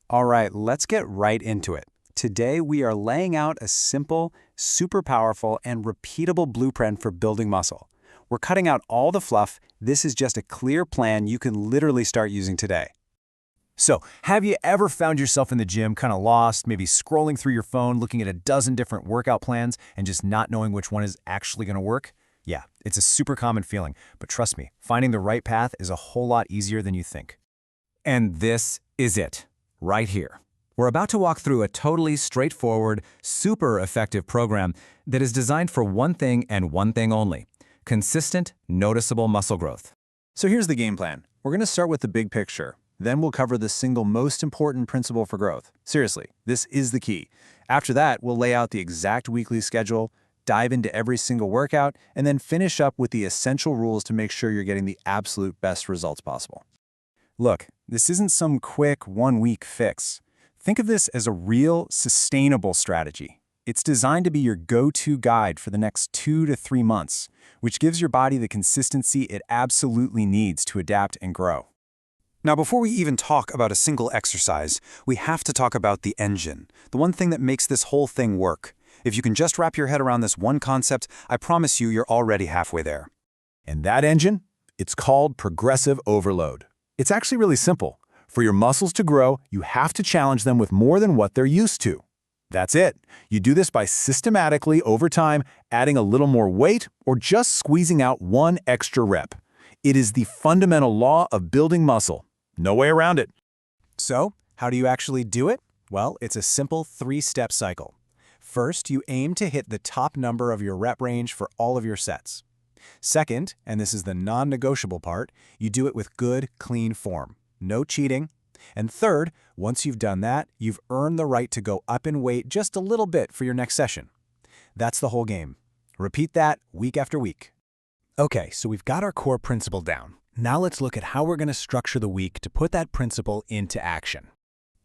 All right, let's get right into it. Today, we are laying out a simple, super powerful, and repeatable blueprint for building muscle. We're cutting out all the fluff. This is just a clear plan you can literally start using today. So, have you ever found yourself in the gym kind of lost, maybe scrolling through your phone, looking at a dozen different workout plans, and just not knowing which one is actually going to work? Yeah, it's a super common feeling, but trust me, finding the right path is a whole lot easier than you think. And this is it, right here. We're about to walk through a totally straightforward, super effective program that is designed for one thing and one thing only: consistent, noticeable muscle growth. So here's the game plan. We're going to start with the big picture. Then we'll cover the single most important principle for growth. Seriously, this is the key. After that, we'll lay out the exact weekly schedule, dive into every single workout, and then finish up with the essential rules to make sure you're getting the absolute best results possible. Look, this isn't some quick one-week fix. Think of this as a real, sustainable strategy. It's designed to be your go-to guide for the next 2 to 3 months, which gives your body the consistency it absolutely needs to adapt and grow. Now, before we even talk about a single exercise, we have to talk about the engine, the one thing that makes this whole thing work. If you can just wrap your head around this one concept, I promise you're already halfway there. And that engine? It's called progressive overload. It's actually really simple. For your muscles to grow, you have to challenge them with more than what they're used to. That's it. You do this by systematically, over time, adding a little more weight or just squeezing out one extra rep. It is the fundamental law of building muscle. No way around it. So, how do you actually do it? Well, it's a simple 3-step cycle. First, you aim to hit the top number of your rep range for all of your sets. Second, and this is the non-negotiable part, you do it with good, clean form. No cheating. And third, once you've done that, you've earned the right to go up in weight just a little bit for your next session. That's the whole game. Repeat that week after week. Okay, so we've got our core principle down. Now let's look at how we're going to structure the week to put that principle into action.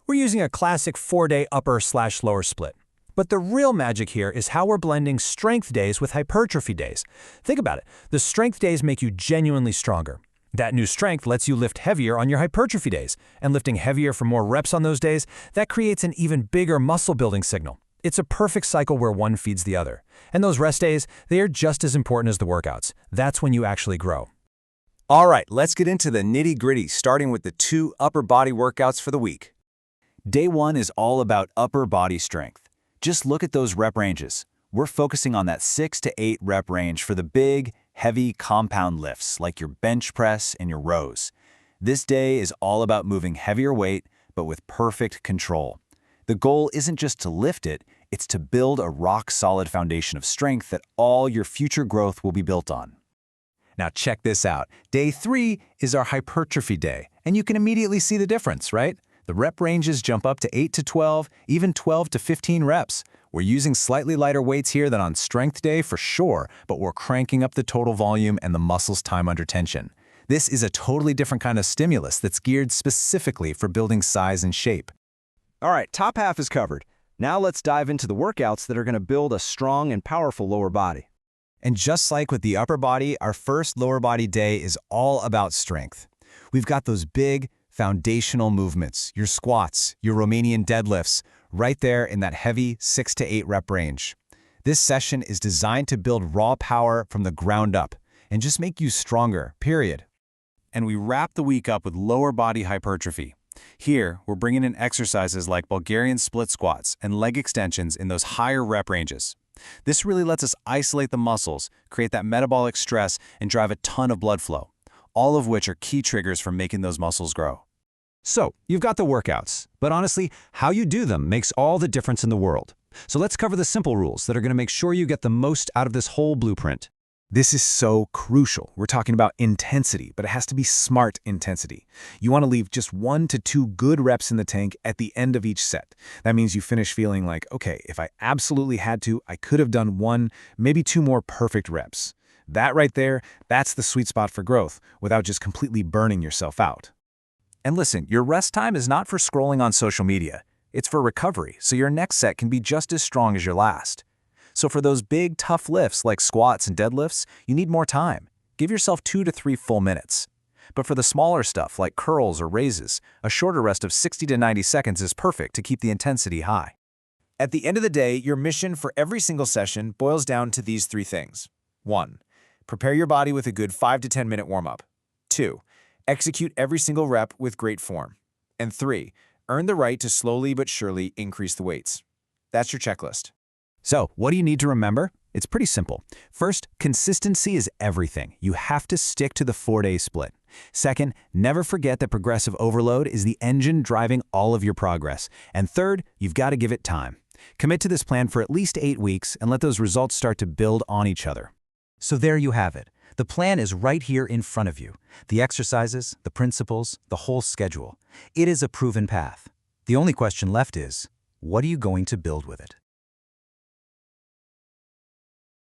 We're using a classic 4-day upper/lower split. But the real magic here is how we're blending strength days with hypertrophy days. Think about it. The strength days make you genuinely stronger. That new strength lets you lift heavier on your hypertrophy days, and lifting heavier for more reps on those days, that creates an even bigger muscle building signal. It's a perfect cycle where one feeds the other. And those rest days, they are just as important as the workouts. That's when you actually grow. All right, let's get into the nitty-gritty, starting with the 2 upper body workouts for the week. Day 1 is all about upper body strength. Just look at those rep ranges. We're focusing on that 6 to 8 rep range for the big, heavy compound lifts like your bench press and your rows. This day is all about moving heavier weight, but with perfect control. The goal isn't just to lift it, it's to build a rock-solid foundation of strength that all your future growth will be built on. Now check this out. Day 3 is our hypertrophy day, and you can immediately see the difference, right? The rep ranges jump up to 8 to 12, even 12 to 15 reps. We're using slightly lighter weights here than on strength day for sure, but we're cranking up the total volume and the muscles' time under tension. This is a totally different kind of stimulus that's geared specifically for building size and shape. All right, top half is covered. Now let's dive into the workouts that are going to build a strong and powerful lower body. And just like with the upper body, our first lower body day is all about strength. We've got those big, foundational movements, your squats, your Romanian deadlifts, right there in that heavy 6 to 8 rep range. This session is designed to build raw power from the ground up and just make you stronger, period. And we wrap the week up with lower body hypertrophy. Here, we're bringing in exercises like Bulgarian split squats and leg extensions in those higher rep ranges. This really lets us isolate the muscles, create that metabolic stress, and drive a ton of blood flow, all of which are key triggers for making those muscles grow. So, you've got the workouts, but honestly, how you do them makes all the difference in the world. So let's cover the simple rules that are going to make sure you get the most out of this whole blueprint. This is so crucial. We're talking about intensity, but it has to be smart intensity. You want to leave just 1 to 2 good reps in the tank at the end of each set. That means you finish feeling like, okay, if I absolutely had to, I could have done 1, maybe 2 more perfect reps. That right there, that's the sweet spot for growth, without just completely burning yourself out. And listen, your rest time is not for scrolling on social media. It's for recovery, so your next set can be just as strong as your last. So for those big, tough lifts like squats and deadlifts, you need more time. Give yourself 2 to 3 full minutes. But for the smaller stuff like curls or raises, a shorter rest of 60 to 90 seconds is perfect to keep the intensity high. At the end of the day, your mission for every single session boils down to these three things. 1. Prepare your body with a good 5 to 10 minute warm-up. 2. Execute every single rep with great form. And 3. Earn the right to slowly but surely increase the weights. That's your checklist. So, what do you need to remember? It's pretty simple. First, consistency is everything. You have to stick to the 4-day split. Second, never forget that progressive overload is the engine driving all of your progress. And third, you've got to give it time. Commit to this plan for at least 8 weeks and let those results start to build on each other. So there you have it. The plan is right here in front of you. The exercises, the principles, the whole schedule. It is a proven path. The only question left is, what are you going to build with it?